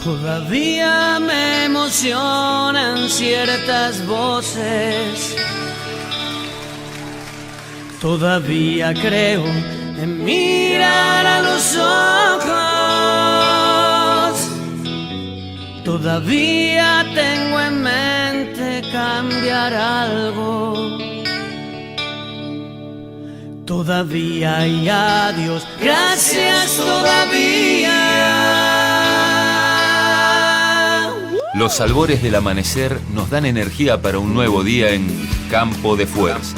Todavía me emocionan ciertas voces. Todavía creo en mirar a los ojos. Todavía tengo en mente cambiar algo. Todavía hay adiós, gracias todavía. Los albores del amanecer nos dan energía para un nuevo día en Campo de Fuerza.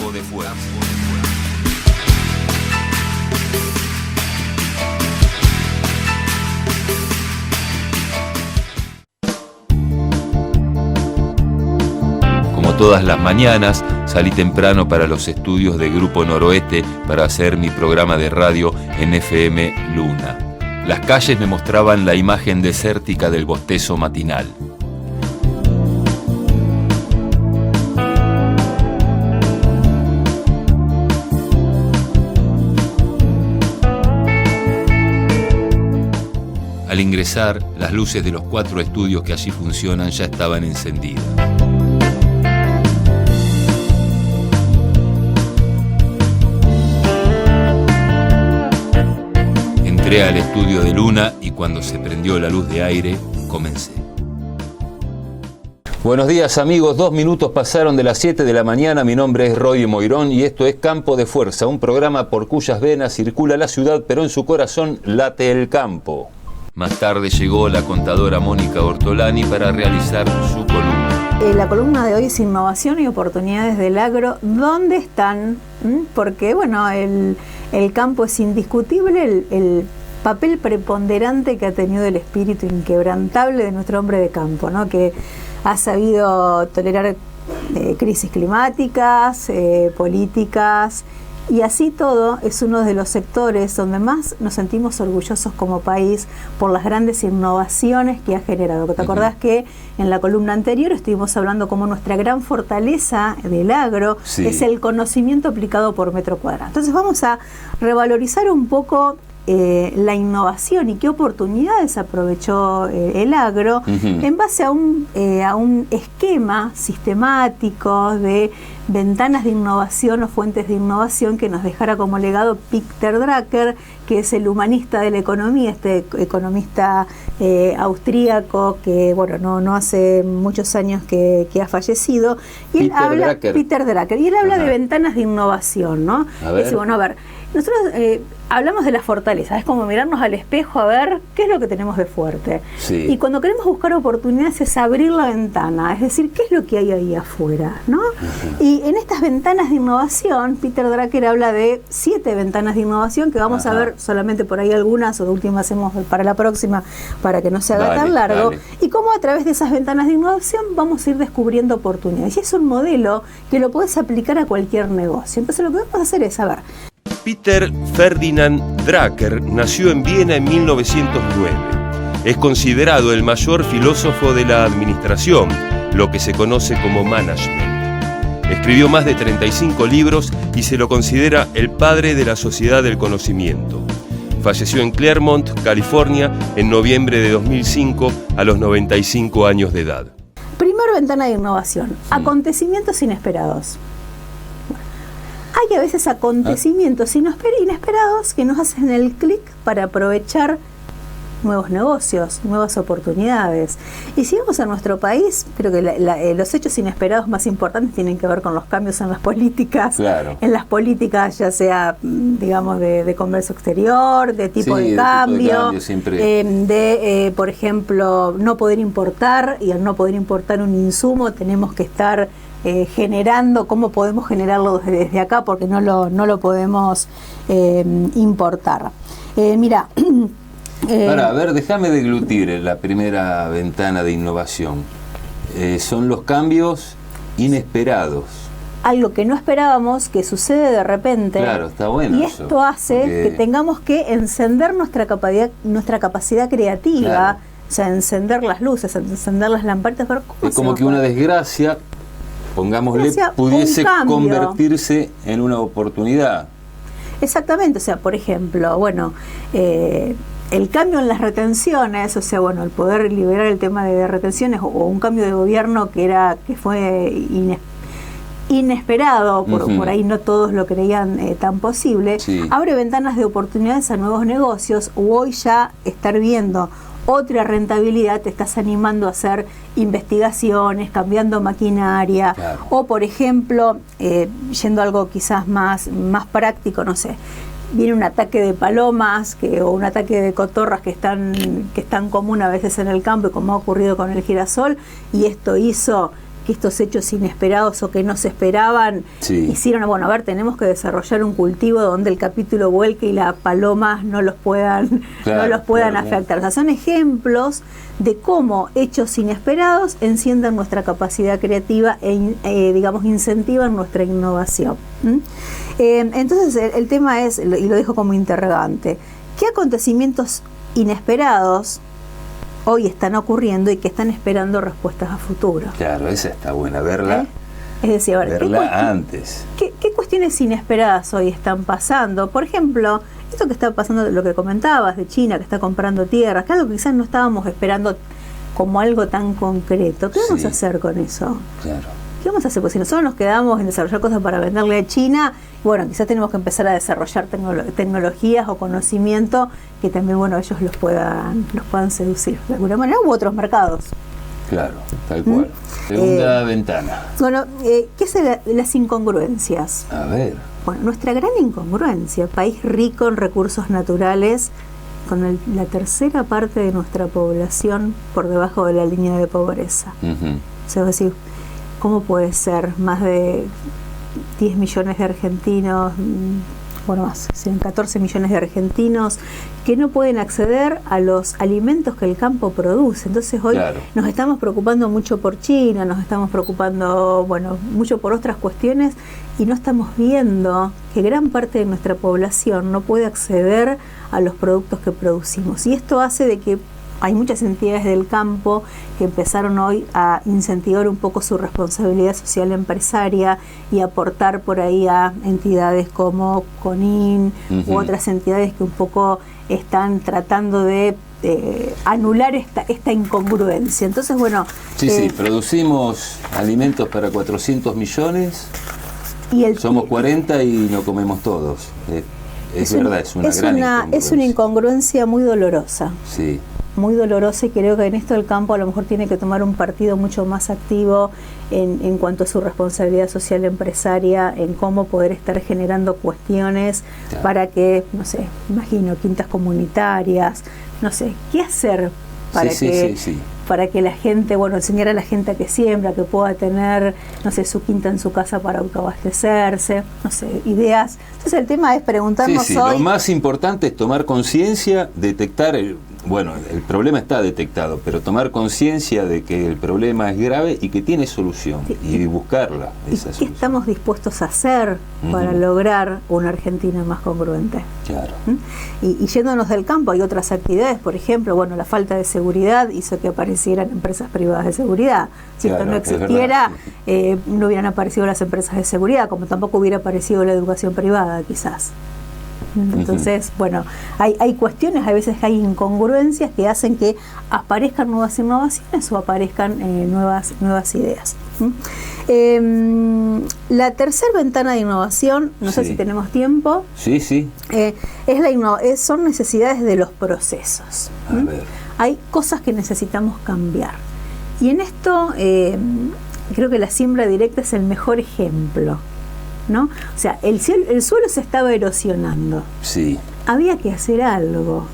Como todas las mañanas, salí temprano para los estudios de Grupo Noroeste para hacer mi programa de radio en FM Luna. Las calles me mostraban la imagen desértica del bostezo matinal. Al ingresar, las luces de los 4 estudios que allí funcionan ya estaban encendidas. Entré al estudio de Luna y cuando se prendió la luz de aire, comencé. Buenos días amigos, 2 minutos pasaron de las 7 de la mañana, mi nombre es Roy Moirón y esto es Campo de Fuerza, un programa por cuyas venas circula la ciudad, pero en su corazón late el campo. Más tarde llegó la contadora Mónica Ortolani para realizar su columna. La columna de hoy es Innovación y Oportunidades del Agro. ¿Dónde están? Porque bueno, el campo es indiscutible, el papel preponderante que ha tenido el espíritu inquebrantable de nuestro hombre de campo, ¿no? Que ha sabido tolerar crisis climáticas, políticas, y así todo es uno de los sectores donde más nos sentimos orgullosos como país por las grandes innovaciones que ha generado. ¿Te acordás que en la columna anterior estuvimos hablando cómo nuestra gran fortaleza del agro es el conocimiento aplicado por metro cuadrado? Entonces vamos a revalorizar un poco la innovación y qué oportunidades aprovechó el agro en base a un esquema sistemático de ventanas de innovación o fuentes de innovación que nos dejara como legado Peter Drucker, que es el humanista de la economía, este economista austríaco que bueno no hace muchos años que ha fallecido, y él habla Peter Drucker, y él habla de ventanas de innovación, ¿no? Dice, bueno, a ver, nosotros hablamos de la fortaleza, es como mirarnos al espejo a ver qué es lo que tenemos de fuerte. Sí. Y cuando queremos buscar oportunidades es abrir la ventana, es decir, qué es lo que hay ahí afuera, ¿no? Y en estas ventanas de innovación, Peter Drucker habla de 7 ventanas de innovación que vamos a ver solamente por ahí algunas, o de última hacemos para la próxima, para que no se haga tan largo, y cómo a través de esas ventanas de innovación vamos a ir descubriendo oportunidades. Y es un modelo que lo puedes aplicar a cualquier negocio. Entonces lo que vamos a hacer es, a ver, Peter Ferdinand Drucker nació en Viena en 1909. Es considerado el mayor filósofo de la administración, lo que se conoce como management. Escribió más de 35 libros y se lo considera el padre de la sociedad del conocimiento. Falleció en Claremont, California, en noviembre de 2005 a los 95 años de edad. Primera ventana de innovación, acontecimientos inesperados. Hay a veces acontecimientos inesperados que nos hacen el clic para aprovechar nuevos negocios, nuevas oportunidades. Y si vamos a nuestro país, creo que los hechos inesperados más importantes tienen que ver con los cambios en las políticas, en las políticas ya sea, digamos, de comercio exterior, de tipo de cambio, por ejemplo, no poder importar, y al no poder importar un insumo tenemos que estar generando, cómo podemos generarlo desde acá, porque no lo podemos importar. Mira, a ver, déjame deglutir la primera ventana de innovación. Son los cambios inesperados. Algo que no esperábamos, que sucede de repente. Claro, está bueno. Y esto hace que tengamos que encender nuestra capacidad creativa, claro. O sea, encender las luces, encender las lamparitas. Es como que una desgracia, pongámosle, pudiese convertirse en una oportunidad. Exactamente, o sea, por ejemplo, bueno, el cambio en las retenciones, o sea, bueno, el poder liberar el tema de retenciones o un cambio de gobierno que fue inesperado, por ahí no todos lo creían tan posible, abre ventanas de oportunidades a nuevos negocios. Hoy ya estar viendo otra rentabilidad, te estás animando a hacer investigaciones, cambiando maquinaria, o por ejemplo, yendo a algo quizás más práctico, no sé, viene un ataque de palomas o un ataque de cotorras que es tan común a veces en el campo, y como ha ocurrido con el girasol, y esto hizo que estos hechos inesperados o que no se esperaban hicieron, bueno, a ver, tenemos que desarrollar un cultivo donde el capítulo vuelque y las palomas no los puedan afectar. O sea, son ejemplos de cómo hechos inesperados enciendan nuestra capacidad creativa e digamos, incentivan nuestra innovación. Entonces el tema es, y lo dejo como interrogante, ¿qué acontecimientos inesperados hoy están ocurriendo y que están esperando respuestas a futuro? Claro, esa está buena, verla. Es decir, a ver, verla antes. ¿Qué cuestiones inesperadas hoy están pasando? Por ejemplo, esto que está pasando, lo que comentabas de China, que está comprando tierras, que algo que quizás no estábamos esperando como algo tan concreto. ¿Qué vamos a hacer con eso? Claro. ¿Qué vamos a hacer? Pues si nosotros nos quedamos en desarrollar cosas para venderle a China, bueno, quizás tenemos que empezar a desarrollar tecnologías o conocimiento que también, bueno, ellos los puedan seducir de alguna manera, u otros mercados. Claro, tal cual. Segunda ventana. Bueno, ¿qué es las incongruencias? A ver. Bueno, nuestra gran incongruencia, país rico en recursos naturales, con la tercera parte de nuestra población por debajo de la línea de pobreza. O sea, es decir, ¿cómo puede ser más de 10 millones de argentinos, bueno, más, 14 millones de argentinos que no pueden acceder a los alimentos que el campo produce? Entonces hoy nos estamos preocupando mucho por China, nos estamos preocupando, bueno, mucho por otras cuestiones, y no estamos viendo que gran parte de nuestra población no puede acceder a los productos que producimos. Y esto hace de que hay muchas entidades del campo que empezaron hoy a incentivar un poco su responsabilidad social empresaria y aportar por ahí a entidades como CONIN u otras entidades que un poco están tratando de anular esta incongruencia. Entonces, bueno... Sí, producimos alimentos para 400 millones, somos 40 y no comemos todos. Es verdad, es una gran incongruencia. Es una incongruencia muy dolorosa. Sí. Muy dolorosa, y creo que en esto el campo a lo mejor tiene que tomar un partido mucho más activo en cuanto a su responsabilidad social empresaria, en cómo poder estar generando cuestiones para que, no sé, imagino, quintas comunitarias, no sé, ¿qué hacer para que la gente, bueno, enseñar a la gente a que siembra, que pueda tener, no sé, su quinta en su casa para autoabastecerse, no sé, ideas? Entonces el tema es preguntarnos hoy... Lo más importante es tomar conciencia, detectar bueno, el problema está detectado, pero tomar conciencia de que el problema es grave y que tiene solución, y buscarla. ¿Qué estamos dispuestos a hacer para lograr una Argentina más congruente? Claro. Y yéndonos del campo, hay otras actividades, por ejemplo, bueno, la falta de seguridad hizo que aparecieran empresas privadas de seguridad. Si esto no existiera, no hubieran aparecido las empresas de seguridad, como tampoco hubiera aparecido la educación privada, quizás. Entonces, bueno, hay cuestiones, a veces hay incongruencias que hacen que aparezcan nuevas innovaciones o aparezcan nuevas ideas. La tercera ventana de innovación, no sé si tenemos tiempo. Sí. Son necesidades de los procesos. A ver. Hay cosas que necesitamos cambiar. Y en esto creo que la siembra directa es el mejor ejemplo, ¿no? O sea, el suelo se estaba erosionando. Sí. Había que hacer algo.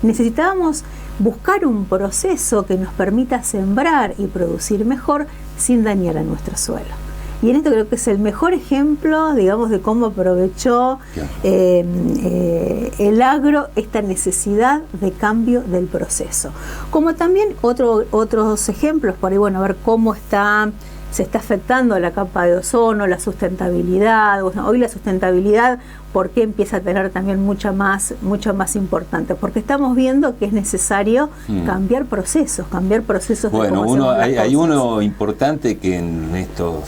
Necesitábamos buscar un proceso que nos permita sembrar y producir mejor sin dañar a nuestro suelo. Y en esto creo que es el mejor ejemplo, digamos, de cómo aprovechó el agro esta necesidad de cambio del proceso. Como también otros ejemplos, por ahí, bueno, a ver cómo se está afectando la capa de ozono, la sustentabilidad. Hoy la sustentabilidad, ¿por qué empieza a tener también mucho más importante? Porque estamos viendo que es necesario cambiar procesos Bueno, hay uno importante que en estos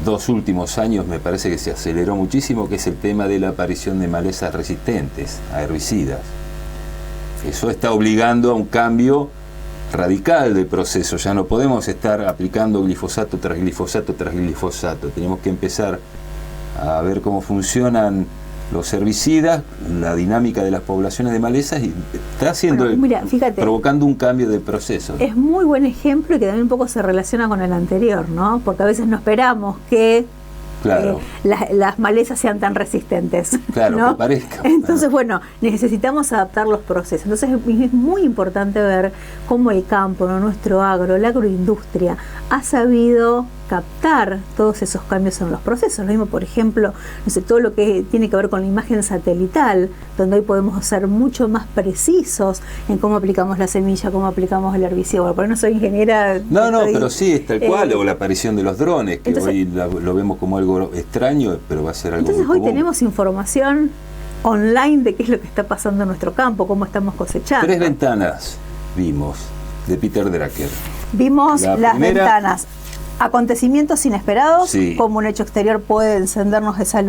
2 últimos años me parece que se aceleró muchísimo, que es el tema de la aparición de malezas resistentes a herbicidas. eso está obligando a un cambio radical del proceso. Ya no podemos estar aplicando glifosato tras glifosato tras glifosato. Tenemos que empezar a ver cómo funcionan los herbicidas, la dinámica de las poblaciones de malezas, y está haciendo, fíjate, provocando un cambio del proceso. Es muy buen ejemplo y que también un poco se relaciona con el anterior, ¿no? Porque a veces no esperamos que las malezas sean tan resistentes. Claro, ¿no? que parezca. Entonces, bueno, necesitamos adaptar los procesos. Entonces es muy importante ver cómo el campo, ¿no? Nuestro agro, la agroindustria, ha sabido captar todos esos cambios en los procesos. Lo mismo, por ejemplo, no sé, todo lo que tiene que ver con la imagen satelital, donde hoy podemos ser mucho más precisos en cómo aplicamos la semilla, cómo aplicamos el herbicida. Bueno, por ahí no soy ingeniera. No, pero sí, es tal cual, o la aparición de los drones, que entonces, hoy lo vemos como algo extraño, pero va a ser algo entonces muy hoy común. Tenemos información online de qué es lo que está pasando en nuestro campo, cómo estamos cosechando. 3 ventanas vimos de Peter Drucker. Vimos las primera, ventanas. Acontecimientos inesperados, sí, como un hecho exterior puede encendernos esa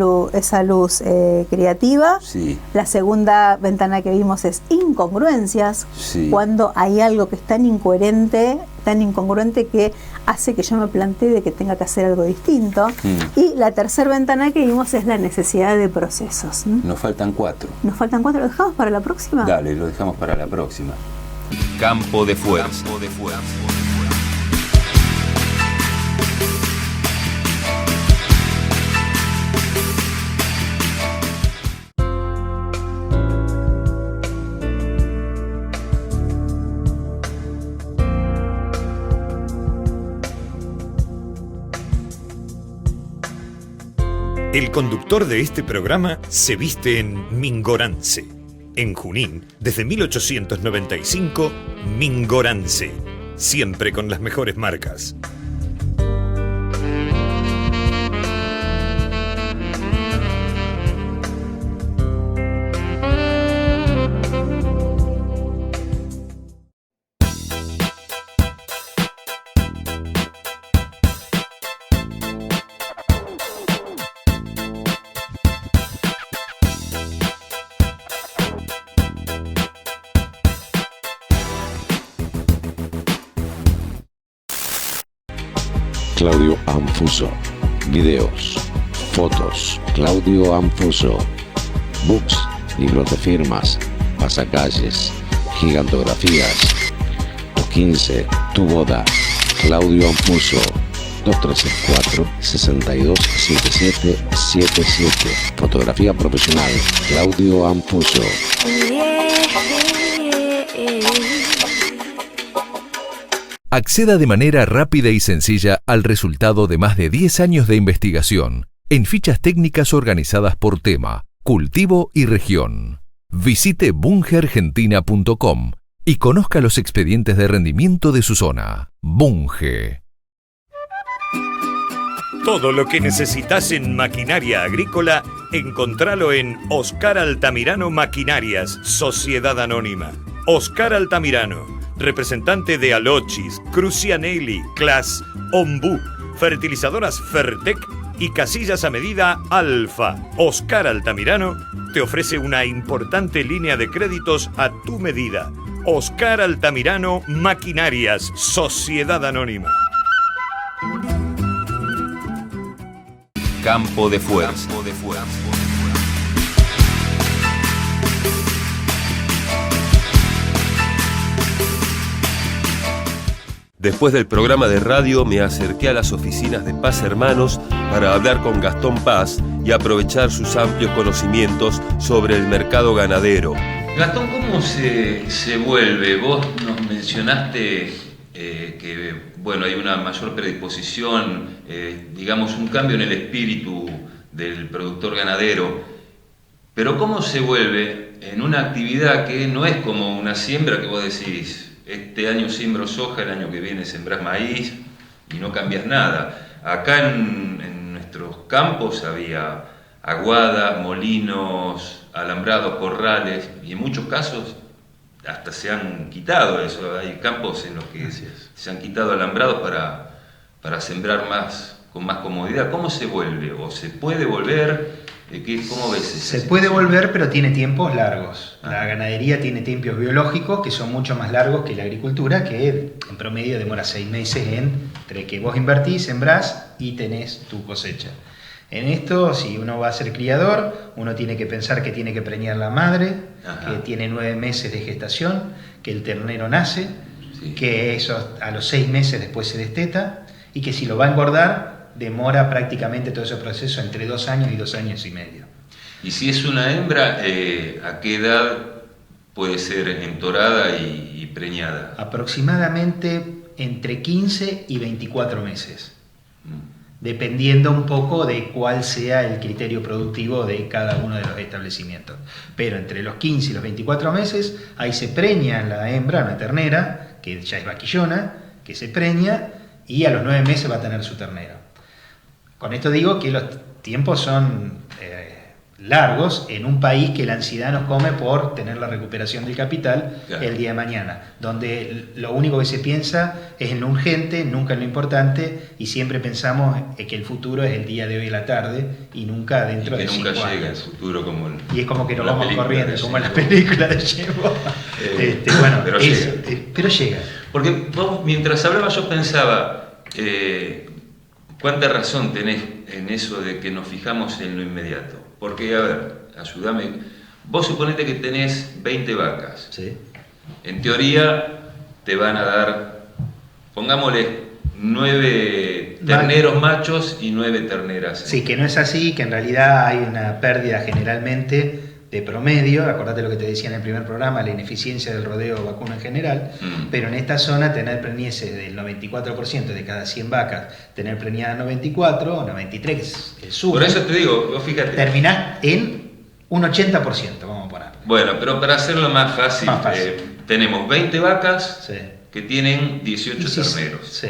luz creativa. Sí. La segunda ventana que vimos es incongruencias, sí, cuando hay algo que es tan incoherente, tan incongruente que hace que yo me plantee de que tenga que hacer algo distinto. Y la tercera ventana que vimos es la necesidad de procesos. Nos faltan 4. Nos faltan 4, ¿lo dejamos para la próxima? Dale, lo dejamos para la próxima. Campo de fuerza. Campo de fuerza. El conductor de este programa se viste en Mingorance. En Junín, desde 1895, Mingorance. Siempre con las mejores marcas. Claudio Anfuso. Videos, fotos, Claudio Anfuso. Books, libros de firmas, pasacalles, gigantografías. 15, tu boda. Claudio Anfuso. 2364-627777. Fotografía profesional. Claudio Anfuso. Acceda de manera rápida y sencilla al resultado de más de 10 años de investigación en fichas técnicas organizadas por tema, cultivo y región. Visite bungeargentina.com y conozca los expedientes de rendimiento de su zona. Bunge. Todo lo que necesitas en maquinaria agrícola, encontralo en Oscar Altamirano Maquinarias, Sociedad Anónima. Oscar Altamirano, representante de Alochis, Crucianelli, Class, Ombú, fertilizadoras Fertec y casillas a medida Alfa. Oscar Altamirano te ofrece una importante línea de créditos a tu medida. Oscar Altamirano Maquinarias, Sociedad Anónima. Campo de fuerza. Campo de fuerza. Después del programa de radio me acerqué a las oficinas de Paz Hermanos para hablar con Gastón Paz y aprovechar sus amplios conocimientos sobre el mercado ganadero. Gastón, ¿cómo se vuelve? Vos nos mencionaste que bueno, hay una mayor predisposición, digamos un cambio en el espíritu del productor ganadero, pero ¿cómo se vuelve en una actividad que no es como una siembra que vos decís, este año siembro soja, el año que viene sembrás maíz y no cambias nada? Acá en nuestros campos había aguadas, molinos, alambrados, corrales, y en muchos casos hasta se han quitado eso. Hay campos en los que se han quitado alambrados para sembrar con más comodidad. ¿Cómo se vuelve? ¿O se puede volver? ¿Cómo ves eso? Se puede volver, pero tiene tiempos largos. La ganadería tiene tiempos biológicos que son mucho más largos que la agricultura, que en promedio demora 6 meses entre que vos invertís, sembrás y tenés tu cosecha. En esto, si uno va a ser criador, uno tiene que pensar que tiene que preñar la madre, que tiene 9 meses de gestación, que el ternero nace, que eso a los 6 meses después se desteta, y que si lo va a engordar, demora prácticamente todo ese proceso entre 2 años y 2 años y medio. Y si es una hembra, ¿a qué edad puede ser entorada y preñada? Aproximadamente entre 15 y 24 meses, dependiendo un poco de cuál sea el criterio productivo de cada uno de los establecimientos. Pero entre los 15 y los 24 meses, ahí se preña la hembra, una ternera, que ya es vaquillona, que se preña, y a los 9 meses va a tener su ternero. Con esto digo que los tiempos son largos en un país que la ansiedad nos come por tener la recuperación del capital el día de mañana, donde lo único que se piensa es en lo urgente, nunca en lo importante, y siempre pensamos que el futuro es el día de hoy a la tarde y nunca dentro de 5 años. Nunca llega el futuro como el... Y es como que nos vamos corriendo, como en las películas de Chevo. Bueno, pero eso, llega. Pero llega. Porque vos, mientras hablaba, yo pensaba... ¿Cuánta razón tenés en eso de que nos fijamos en lo inmediato? Porque, a ver, ayúdame. Vos suponete que tenés 20 vacas. Sí. En teoría te van a dar, pongámosle, 9 terneros machos y 9 terneras. Sí, que no es así, que en realidad hay una pérdida generalmente de promedio. Acordate lo que te decía en el primer programa, la ineficiencia del rodeo vacuno en general, pero en esta zona tener preñeces del 94% de cada 100 vacas, tener preñada 94 o 93, que es el sur. Por eso te digo, vos fíjate. Terminás en un 80%, vamos a poner. Bueno, pero para hacerlo más fácil, tenemos 20 vacas que tienen 18 terneros. Sí,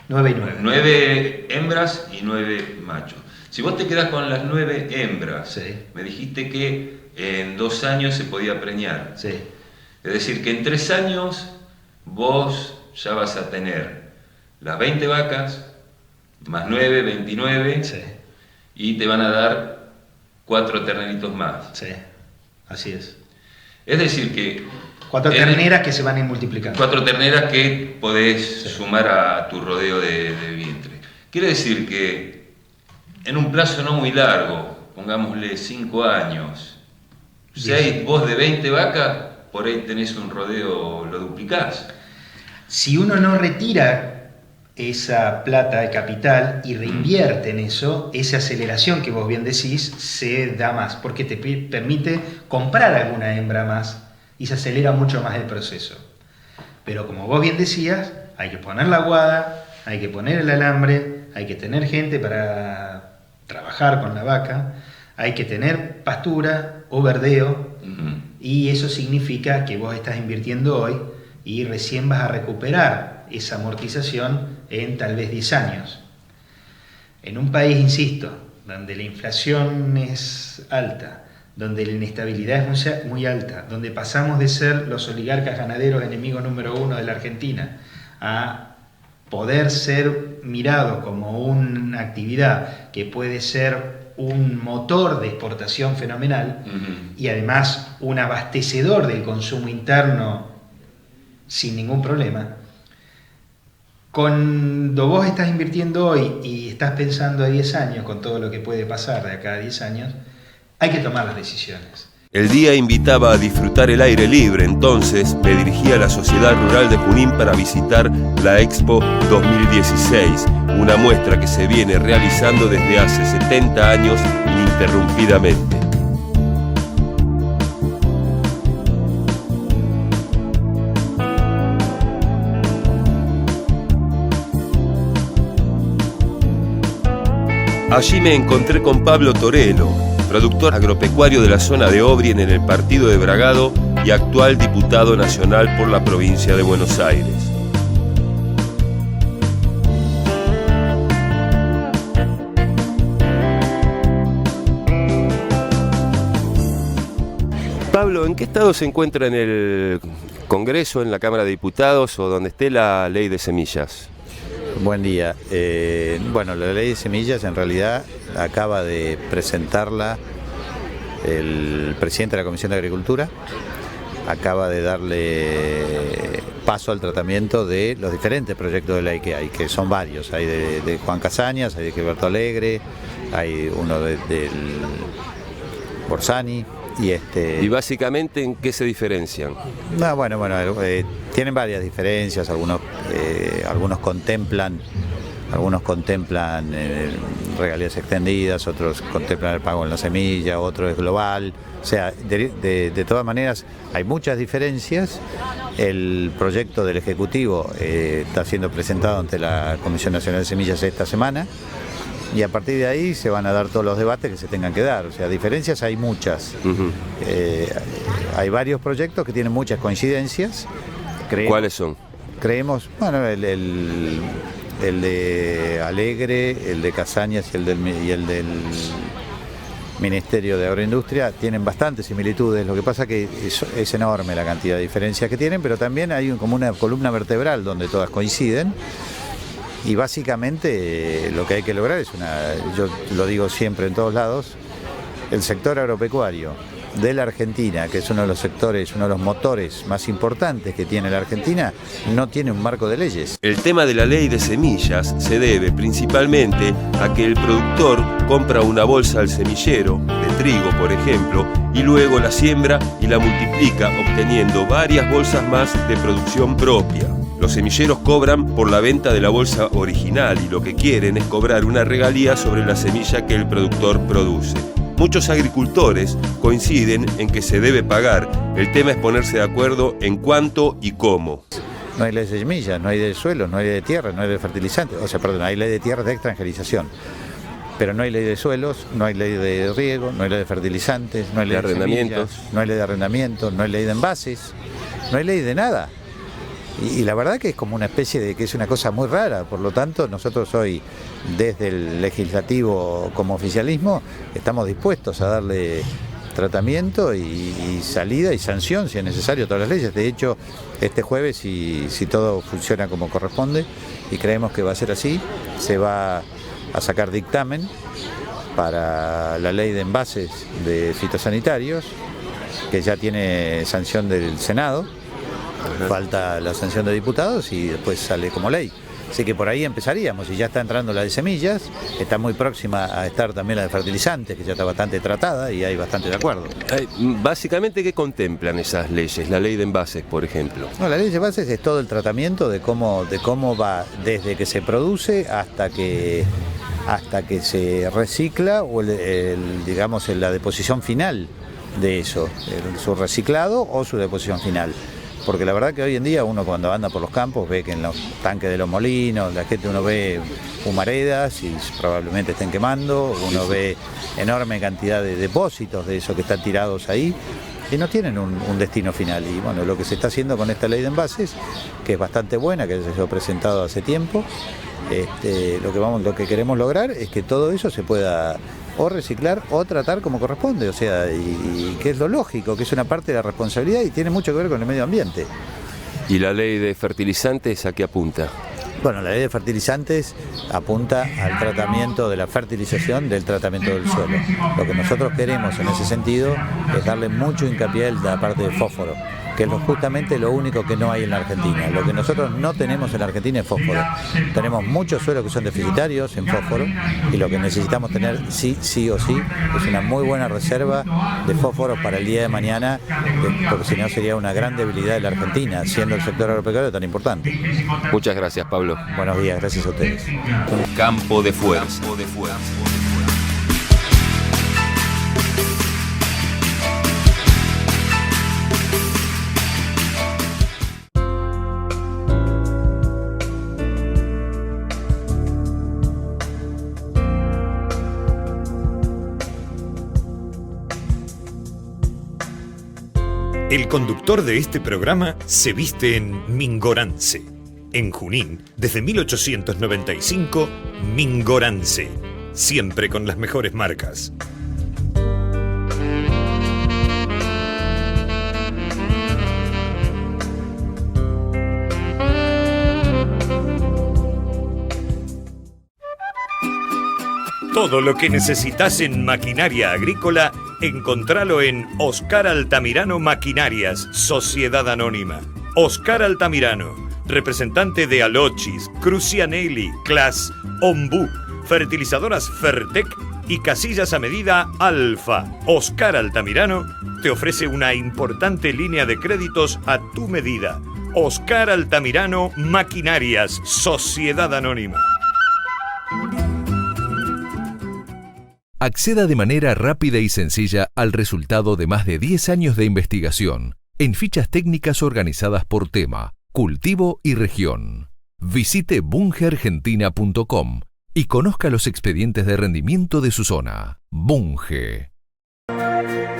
9 y 9. 9 hembras y 9 machos. Si vos te quedás con las 9 hembras, me dijiste que en 2 años se podía preñar. Sí. Es decir, que en 3 años vos ya vas a tener las 20 vacas, más 9, 29, y te van a dar 4 terneritos más. Sí, así es. Es decir que... 4 terneras que se van a ir multiplicando. 4 terneras que podés sumar a tu rodeo de vientre. Quiere decir que en un plazo no muy largo, pongámosle 5 años, vos de 20 vacas, por ahí tenés un rodeo, lo duplicás. Si uno no retira esa plata de capital y reinvierte en eso, esa aceleración que vos bien decís se da más, porque te permite comprar alguna hembra más y se acelera mucho más el proceso. Pero como vos bien decías, hay que poner la guada, hay que poner el alambre, hay que tener gente para trabajar con la vaca, hay que tener pastura o verdeo, y eso significa que vos estás invirtiendo hoy y recién vas a recuperar esa amortización en tal vez 10 años. En un país, insisto, donde la inflación es alta, donde la inestabilidad es muy alta, donde pasamos de ser los oligarcas ganaderos enemigo número 1 de la Argentina a poder ser mirado como una actividad que puede ser un motor de exportación fenomenal y además un abastecedor del consumo interno sin ningún problema. Cuando vos estás invirtiendo hoy y estás pensando a 10 años con todo lo que puede pasar de acá a 10 años, hay que tomar las decisiones. El día invitaba a disfrutar el aire libre, entonces me dirigí a la Sociedad Rural de Junín para visitar la Expo 2016, una muestra que se viene realizando desde hace 70 años ininterrumpidamente. Allí me encontré con Pablo Torello, productor agropecuario de la zona de Obrien en el partido de Bragado y actual diputado nacional por la provincia de Buenos Aires. Pablo, ¿en qué estado se encuentra en el Congreso, en la Cámara de Diputados o donde esté la ley de semillas? Buen día. Bueno, la ley de semillas en realidad acaba de presentarla el presidente de la Comisión de Agricultura, acaba de darle paso al tratamiento de los diferentes proyectos de ley que hay, que son varios. Hay de Juan Casañas, hay de Gilberto Alegre, hay uno del Borsani. ¿Y básicamente en qué se diferencian? No, bueno, tienen varias diferencias, algunos contemplan regalías extendidas, otros contemplan el pago en la semilla, otro es global. O sea, de todas maneras hay muchas diferencias. El proyecto del Ejecutivo está siendo presentado ante la Comisión Nacional de Semillas esta semana. Y a partir de ahí se van a dar todos los debates que se tengan que dar. O sea, diferencias hay muchas. Hay varios proyectos que tienen muchas coincidencias. ¿Cuáles son? Creemos, bueno, el de Alegre, el de Casañas y el del Ministerio de Agroindustria tienen bastantes similitudes. Lo que pasa que es enorme la cantidad de diferencias que tienen, pero también hay como una columna vertebral donde todas coinciden. Y básicamente lo que hay que lograr es yo lo digo siempre en todos lados, el sector agropecuario de la Argentina, que es uno de los sectores, uno de los motores más importantes que tiene la Argentina, no tiene un marco de leyes. El tema de la ley de semillas se debe principalmente a que el productor compra una bolsa al semillero, de trigo por ejemplo, y luego la siembra y la multiplica obteniendo varias bolsas más de producción propia. Los semilleros cobran por la venta de la bolsa original y lo que quieren es cobrar una regalía sobre la semilla que el productor produce. Muchos agricultores coinciden en que se debe pagar. El tema es ponerse de acuerdo en cuánto y cómo. No hay ley de semillas, no hay ley de suelo, no hay ley de tierra, no hay ley de fertilizantes. Hay ley de tierra de extranjerización. Pero no hay ley de suelos, no hay ley de riego, no hay ley de fertilizantes, no hay ley de arrendamientos, no hay ley de arrendamientos, no hay ley de envases, no hay ley de nada. Y la verdad que es como una especie de que es una cosa muy rara. Por lo tanto, nosotros hoy, desde el legislativo como oficialismo, estamos dispuestos a darle tratamiento y salida y sanción, si es necesario, a todas las leyes. De hecho, este jueves, si todo funciona como corresponde, y creemos que va a ser así, se va a sacar dictamen para la ley de envases de fitosanitarios, que ya tiene sanción del Senado. Falta la sanción de diputados y después sale como ley. Así que por ahí empezaríamos, y ya está entrando la de semillas, está muy próxima a estar también la de fertilizantes, que ya está bastante tratada y hay bastante de acuerdo. Básicamente, ¿qué contemplan esas leyes? La ley de envases, por ejemplo. No, la ley de envases es todo el tratamiento de cómo va desde que se produce hasta que se recicla o digamos la deposición final de eso, su reciclado o su deposición final. Porque la verdad que hoy en día uno cuando anda por los campos ve que en los tanques de los molinos la gente uno ve humaredas y probablemente estén quemando, uno ve enorme cantidad de depósitos de esos que están tirados ahí y no tienen un destino final. Y bueno, lo que se está haciendo con esta ley de envases, que es bastante buena, que se ha presentado hace tiempo, lo que queremos lograr es que todo eso se pueda o reciclar o tratar como corresponde, o sea, y que es lo lógico, que es una parte de la responsabilidad y tiene mucho que ver con el medio ambiente. ¿Y la ley de fertilizantes a qué apunta? Bueno, la ley de fertilizantes apunta al tratamiento de la fertilización del tratamiento del suelo. Lo que nosotros queremos en ese sentido es darle mucho hincapié a la parte de fósforo, que es justamente lo único que no hay en la Argentina. Lo que nosotros no tenemos en la Argentina es fósforo. Tenemos muchos suelos que son deficitarios en fósforo y lo que necesitamos tener sí o sí es una muy buena reserva de fósforo para el día de mañana, porque si no sería una gran debilidad de la Argentina, siendo el sector agropecuario tan importante. Muchas gracias, Pablo. Buenos días, gracias a ustedes. Campo de fuerza. El conductor de este programa se viste en Mingorance. En Junín, desde 1895, Mingorance. Siempre con las mejores marcas. Todo lo que necesitas en maquinaria agrícola, encontralo en Oscar Altamirano Maquinarias, Sociedad Anónima. Oscar Altamirano, representante de Alochis, Crucianelli, Claas, Ombú, fertilizadoras Fertec y casillas a medida Alfa. Oscar Altamirano te ofrece una importante línea de créditos a tu medida. Oscar Altamirano Maquinarias, Sociedad Anónima. Acceda de manera rápida y sencilla al resultado de más de 10 años de investigación en fichas técnicas organizadas por tema, cultivo y región. Visite bungeargentina.com y conozca los expedientes de rendimiento de su zona. Bunge.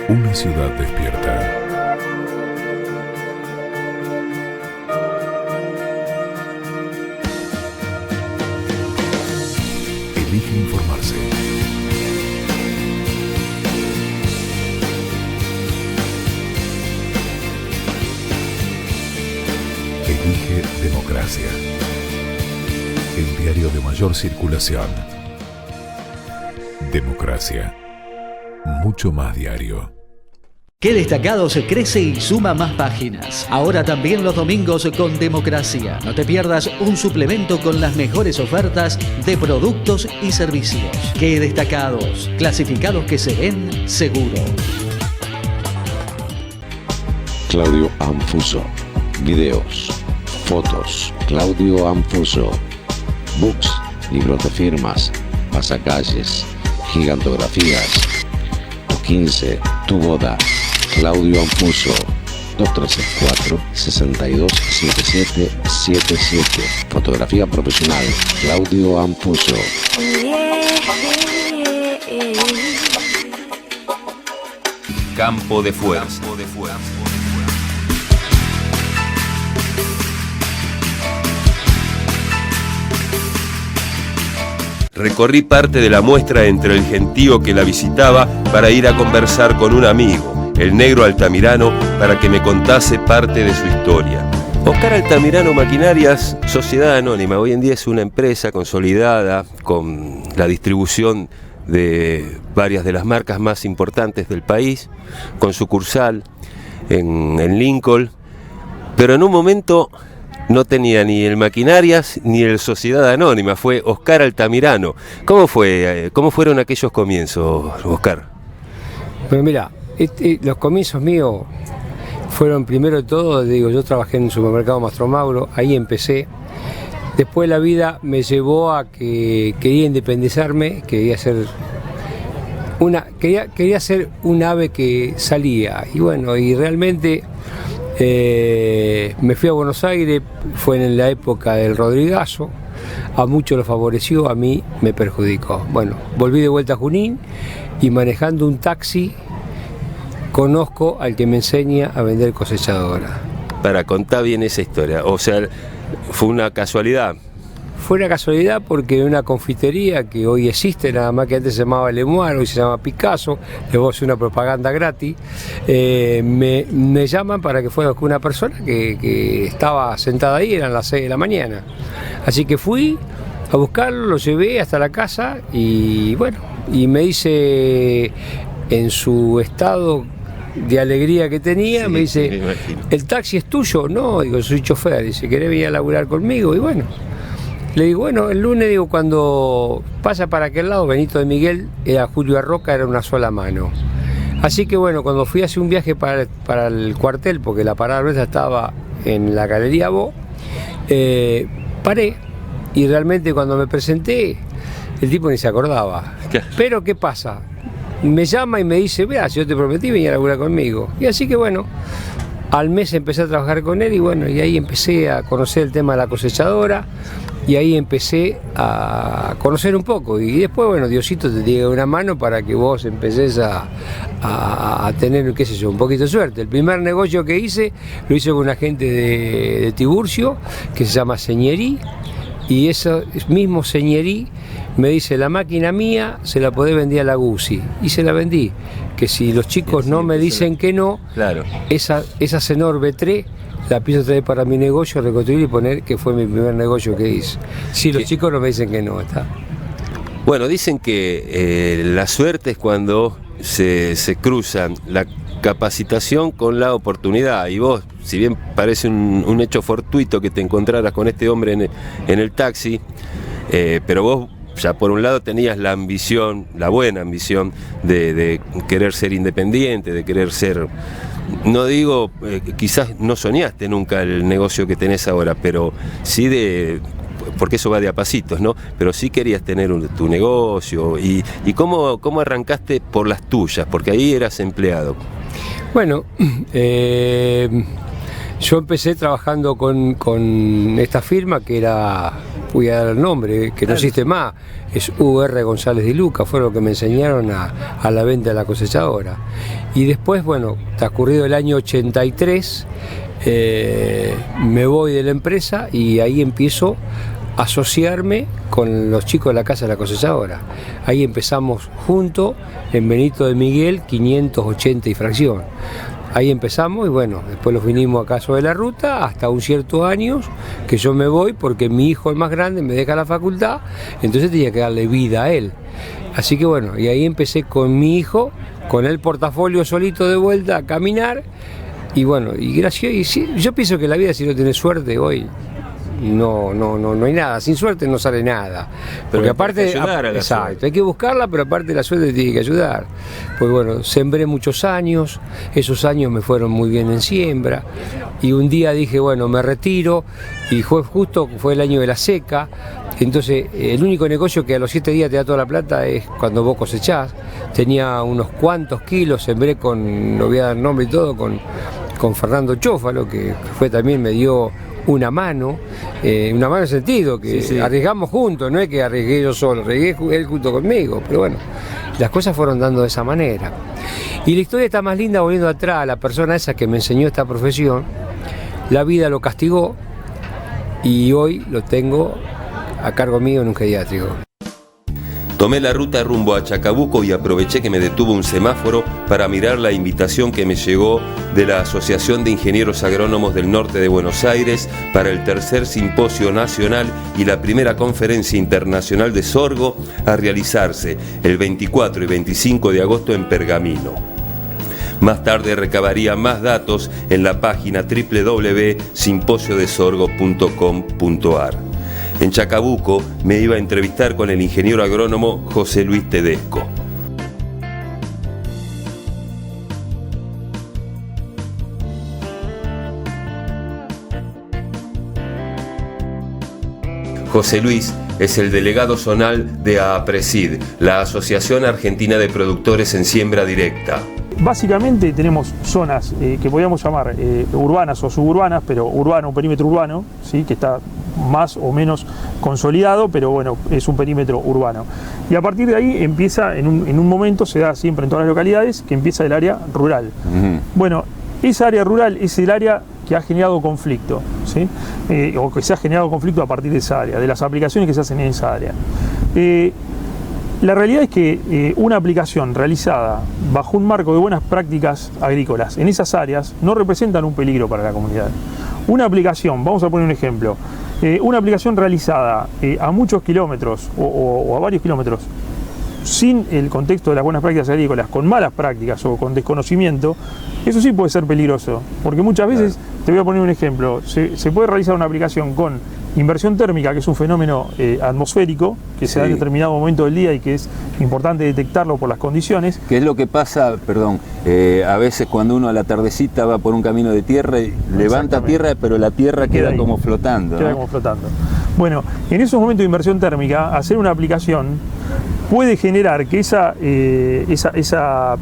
Una ciudad despierta. Elige informarse. Elige democracia. El diario de mayor circulación. Democracia. Mucho más diario. Qué Destacados crece y suma más páginas. Ahora también los domingos con Democracia. No te pierdas un suplemento con las mejores ofertas de productos y servicios. Qué Destacados, clasificados que se ven seguro. Claudio Anfuso. Videos, fotos, Claudio Anfuso. Books, libros de firmas, pasacalles, gigantografías. Tu 15, tu boda. Claudio Anfuso. 2364-627777. Fotografía profesional. Claudio Anfuso. Campo de fuerza. Recorrí parte de la muestra entre el gentío que la visitaba para ir a conversar con un amigo, el negro Altamirano, para que me contase parte de su historia. Oscar Altamirano Maquinarias, Sociedad Anónima, hoy en día es una empresa consolidada con la distribución de varias de las marcas más importantes del país, con sucursal en Lincoln, pero en un momento no tenía ni el Maquinarias ni el Sociedad Anónima, fue Oscar Altamirano. ¿Cómo fueron aquellos comienzos, Oscar? Bueno, mira, los comienzos míos fueron primero de todo, yo trabajé en el supermercado Mastro Mauro, ahí empecé. Después la vida me llevó a que quería independizarme, quería ser un ave que salía. Y bueno, y realmente me fui a Buenos Aires, fue en la época del Rodrigazo, a muchos lo favoreció, a mí me perjudicó. Bueno, volví de vuelta a Junín y manejando un taxi conozco al que me enseña a vender cosechadora. Para contar bien esa historia, o sea, fue una casualidad. Fue una casualidad porque una confitería que hoy existe, nada más que antes se llamaba Lemoine, hoy se llama Picasso, les voy a hacer una propaganda gratis, me llaman para que fuera con una persona que estaba sentada ahí, eran las 6 de la mañana. Así que fui a buscarlo, lo llevé hasta la casa y bueno, y me dice, en su estado de alegría que tenía, sí, me dice, ¿el taxi es tuyo? No, digo, soy chofer, dice, ¿querés venir a laburar conmigo? Y bueno, le digo, bueno, el lunes, digo, cuando pasa para aquel lado, Benito de Miguel, era Julio Arroca, era una sola mano. Así que bueno, cuando fui a hacer un viaje para el cuartel, porque la parada nuestra estaba en la Galería Bo, paré, y realmente cuando me presenté, el tipo ni se acordaba. ¿Qué? Pero ¿qué pasa? Me llama y me dice, vea, si yo te prometí venir a laburar conmigo. Y así que bueno, al mes empecé a trabajar con él y bueno, y ahí empecé a conocer el tema de la cosechadora y ahí empecé a conocer un poco. Y después, bueno, Diosito te diga una mano para que vos empecés a tener, qué sé yo, un poquito de suerte. El primer negocio que hice, lo hice con una gente de Tiburcio, que se llama Señerí, y ese mismo Señerí me dice, la máquina mía se la podés vender a la Guzzi, y se la vendí, que si los chicos no me dicen que no, claro, esa Senor B3 la pienso traer para mi negocio, reconstruir y poner que fue mi primer negocio que hice. Si los chicos no me dicen que no, está. Bueno, dicen que la suerte es cuando se cruzan la capacitación con la oportunidad, y vos, si bien parece un hecho fortuito que te encontraras con este hombre en el taxi, pero vos ya por un lado tenías la ambición, la buena ambición de querer ser independiente, de querer ser, no digo, quizás no soñaste nunca el negocio que tenés ahora, pero sí porque eso va de a pasitos, ¿no? Pero sí querías tener tu negocio. ¿Y cómo arrancaste por las tuyas? Porque ahí eras empleado. Bueno, yo empecé trabajando con esta firma que era, voy a dar el nombre, que no existe más, es UR González de Luca, fue lo que me enseñaron a la venta de la cosechadora. Y después, bueno, transcurrido el año 83, me voy de la empresa y ahí empiezo a asociarme con los chicos de la Casa de la Cosechadora. Ahí empezamos juntos en Benito de Miguel 580 y fracción. Ahí empezamos y bueno, después los vinimos a Caso de la Ruta hasta un cierto año que yo me voy porque mi hijo, el más grande, me deja la facultad, entonces tenía que darle vida a él. Así que bueno, y ahí empecé con mi hijo, con el portafolio solito de vuelta a caminar. Y bueno, y gracias, y sí, yo pienso que la vida, si no tenés suerte hoy, no hay nada, sin suerte no sale nada. Porque aparte, exacto, hay que buscarla, pero aparte la suerte tiene que ayudar. Pues bueno, sembré muchos años, esos años me fueron muy bien en siembra, y un día dije, bueno, me retiro, y justo fue el año de la seca. Entonces, el único negocio que a los 7 días te da toda la plata es cuando vos cosechás. Tenía unos cuantos kilos, sembré con, no voy a dar nombre y todo, con Fernando Chófalo, que fue también, me dio una mano en sentido que sí. Arriesgamos juntos, no es que arriesgué yo solo, arriesgué él junto conmigo, pero bueno, las cosas fueron dando de esa manera. Y la historia está más linda volviendo atrás, la persona esa que me enseñó esta profesión, la vida lo castigó y hoy lo tengo a cargo mío en un geriátrico. Tomé la ruta rumbo a Chacabuco y aproveché que me detuvo un semáforo para mirar la invitación que me llegó de la Asociación de Ingenieros Agrónomos del Norte de Buenos Aires para el tercer Simposio Nacional y la primera Conferencia Internacional de Sorgo a realizarse el 24 y 25 de agosto en Pergamino. Más tarde recabaría más datos en la página www.simposiodesorgo.com.ar. En Chacabuco me iba a entrevistar con el ingeniero agrónomo José Luis Tedesco. José Luis es el delegado zonal de APRESID, la Asociación Argentina de Productores en Siembra Directa. Básicamente tenemos zonas que podríamos llamar urbanas o suburbanas, pero urbano, un perímetro urbano, ¿sí? Que está más o menos consolidado, pero bueno, es un perímetro urbano. Y a partir de ahí empieza, en un momento, se da siempre en todas las localidades, que empieza el área rural. Bueno, esa área rural es el área que ha generado conflicto, ¿sí? O que se ha generado conflicto a partir de esa área, de las aplicaciones que se hacen en esa área. La realidad es que una aplicación realizada bajo un marco de buenas prácticas agrícolas en esas áreas no representan un peligro para la comunidad. Una aplicación, vamos a poner un ejemplo, una aplicación realizada a muchos kilómetros o a varios kilómetros sin el contexto de las buenas prácticas agrícolas, con malas prácticas o con desconocimiento, eso sí puede ser peligroso, porque muchas veces, te voy a poner un ejemplo, se puede realizar una aplicación con inversión térmica, que es un fenómeno atmosférico, que se da en determinado momento del día y que es importante detectarlo por las condiciones. ¿Qué es lo que pasa, perdón, a veces cuando uno a la tardecita va por un camino de tierra y levanta tierra, pero la tierra queda como flotando? Queda como flotando. Bueno, en esos momentos de inversión térmica, hacer una aplicación puede generar que esa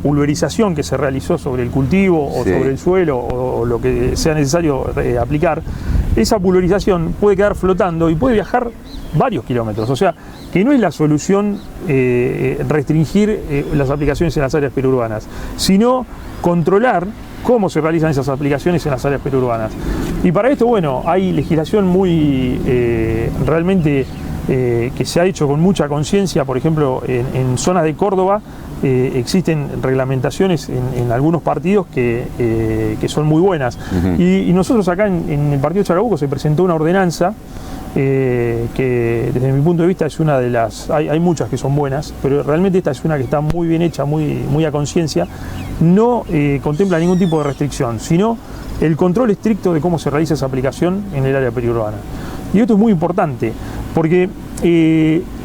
pulverización que se realizó sobre el cultivo o sobre el suelo o lo que sea necesario aplicar, esa pulverización puede quedar flotando y puede viajar varios kilómetros. O sea, que no es la solución restringir las aplicaciones en las áreas periurbanas, sino controlar cómo se realizan esas aplicaciones en las áreas periurbanas. Y para esto, bueno, hay legislación muy realmente que se ha hecho con mucha conciencia. Por ejemplo, en zonas de Córdoba existen reglamentaciones en algunos partidos que son muy buenas. Y nosotros acá en el partido de Chacabuco se presentó una ordenanza que desde mi punto de vista es una de las, hay muchas que son buenas, pero realmente esta es una que está muy bien hecha, muy a conciencia, no contempla ningún tipo de restricción, sino el control estricto de cómo se realiza esa aplicación en el área periurbana. Y esto es muy importante, porque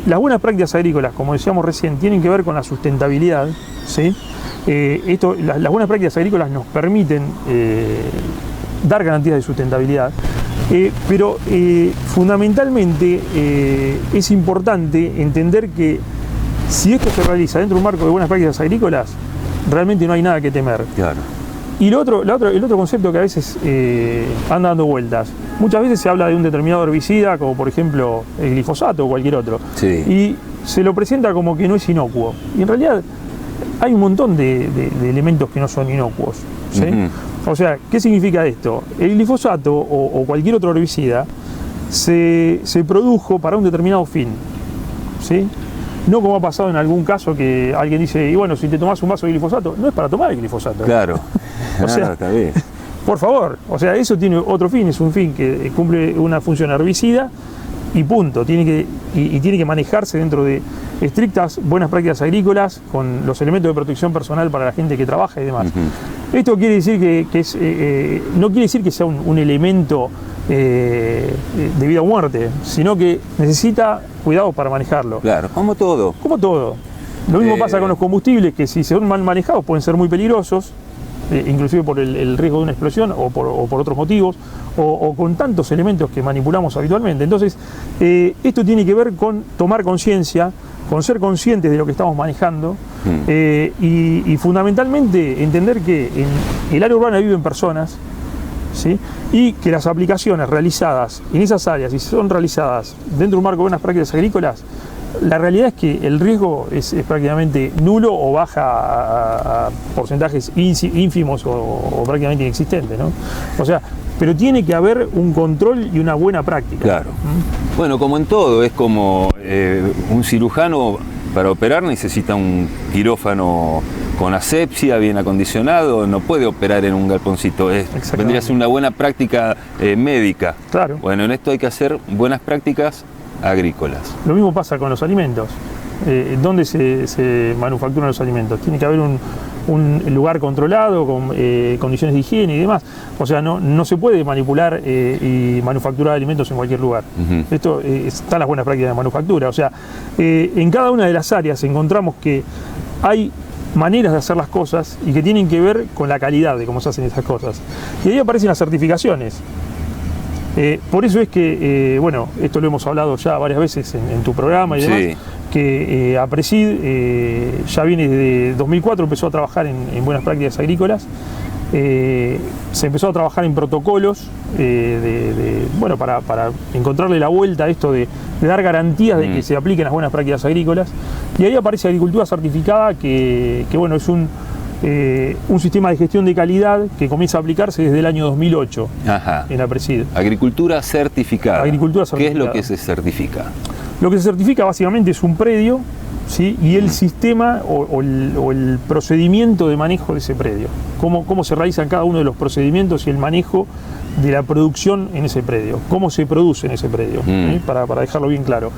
las buenas prácticas agrícolas, como decíamos recién, tienen que ver con la sustentabilidad, ¿sí? Las buenas prácticas agrícolas nos permiten dar garantías de sustentabilidad, pero fundamentalmente es importante entender que si esto se realiza dentro de un marco de buenas prácticas agrícolas, realmente no hay nada que temer. Claro. Y el otro concepto que a veces anda dando vueltas, muchas veces se habla de un determinado herbicida, como por ejemplo el glifosato o cualquier otro, sí, y se lo presenta como que no es inocuo. Y en realidad hay un montón de elementos que no son inocuos, ¿sí? O sea, ¿qué significa esto? El glifosato o cualquier otro herbicida se produjo para un determinado fin, ¿sí? No como ha pasado en algún caso que alguien dice, y bueno, si te tomás un vaso de glifosato, no es para tomar el glifosato. Claro, o sea, está bien. Por favor, o sea, eso tiene otro fin, es un fin que cumple una función herbicida y punto. Tiene que manejarse dentro de estrictas buenas prácticas agrícolas con los elementos de protección personal para la gente que trabaja y demás. Esto quiere decir no quiere decir que sea un elemento de vida o muerte, sino que necesita cuidado para manejarlo. Claro, como todo. Como todo. Lo mismo pasa con los combustibles, que si son mal manejados pueden ser muy peligrosos, inclusive por el riesgo de una explosión o por otros motivos, o con tantos elementos que manipulamos habitualmente. Entonces, esto tiene que ver con tomar conciencia, con ser conscientes de lo que estamos manejando y fundamentalmente entender que en el área urbana viven personas, ¿sí? Y que las aplicaciones realizadas en esas áreas, si son realizadas dentro de un marco de buenas prácticas agrícolas, la realidad es que el riesgo es prácticamente nulo o baja a porcentajes ínfimos o prácticamente inexistentes, ¿no? O sea, pero tiene que haber un control y una buena práctica. Claro. Bueno, como en todo, es como un cirujano para operar necesita un quirófano con asepsia, bien acondicionado, no puede operar en un galponcito. Vendría a ser una buena práctica médica. Claro. Bueno, en esto hay que hacer buenas prácticas agrícolas. Lo mismo pasa con los alimentos. ¿Dónde se manufacturan los alimentos? Tiene que haber un lugar controlado, con condiciones de higiene y demás. O sea, no se puede manipular y manufacturar alimentos en cualquier lugar. Esto están las buenas prácticas de manufactura. O sea, en cada una de las áreas encontramos que hay maneras de hacer las cosas y que tienen que ver con la calidad de cómo se hacen esas cosas. Y ahí aparecen las certificaciones. Por eso es que, bueno, esto lo hemos hablado ya varias veces en tu programa y demás, sí, que APRESID ya viene desde 2004, empezó a trabajar en buenas prácticas agrícolas, se empezó a trabajar en protocolos bueno, para encontrarle la vuelta a esto de dar garantías de que se apliquen las buenas prácticas agrícolas, y ahí aparece agricultura certificada, que bueno, es un sistema de gestión de calidad que comienza a aplicarse desde el año 2008. Ajá. En APRESID. Agricultura certificada. Agricultura certificada. ¿Qué es lo que se certifica? Lo que se certifica básicamente es un predio, ¿sí? Y el sistema o el procedimiento de manejo de ese predio. Cómo se realizan cada uno de los procedimientos y el manejo de la producción en ese predio. Cómo se produce en ese predio, para dejarlo bien claro.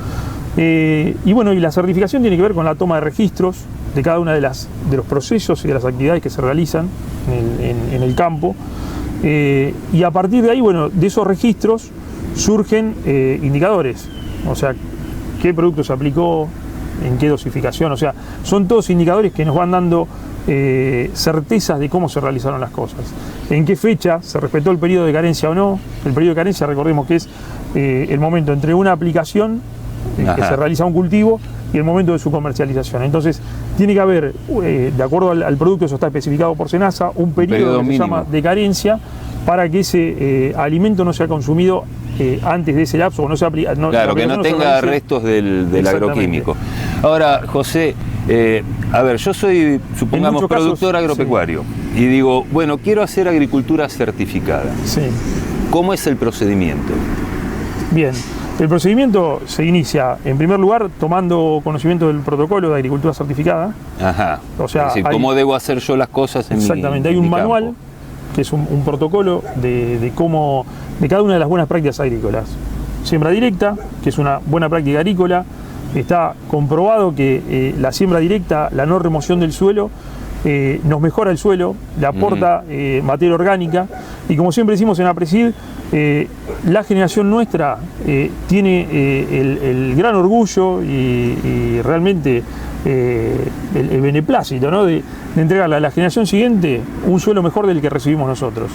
Y bueno, y la certificación tiene que ver con la toma de registros de cada una de los procesos y de las actividades que se realizan en el campo, y a partir de ahí, bueno, de esos registros surgen indicadores, o sea, qué producto se aplicó, en qué dosificación, o sea, son todos indicadores que nos van dando certezas de cómo se realizaron las cosas, en qué fecha se respetó el periodo de carencia o no. El periodo de carencia, recordemos que es el momento entre una aplicación que se realiza un cultivo y el momento de su comercialización. Entonces, tiene que haber, de acuerdo al producto, eso está especificado por SENASA, un periodo que se llama de carencia para que ese alimento no sea consumido antes de ese lapso, o no sea claro, que no tenga restos del agroquímico. Ahora, José, a ver, yo soy, supongamos, productor agropecuario, sí, y digo, bueno, quiero hacer agricultura certificada. Sí. ¿Cómo es el procedimiento? Bien. El procedimiento se inicia, en primer lugar, tomando conocimiento del protocolo de agricultura certificada. Ajá. O sea, es decir, ¿cómo debo hacer yo las cosas en exactamente, hay un manual campo, que es un protocolo de cada una de las buenas prácticas agrícolas, siembra directa, que es una buena práctica agrícola. Está comprobado que la siembra directa, la no remoción del suelo, nos mejora el suelo, le aporta materia orgánica, y como siempre decimos en APRESID, la generación nuestra tiene el gran orgullo y realmente el beneplácito, ¿no?, de entregarle a la generación siguiente un suelo mejor del que recibimos nosotros.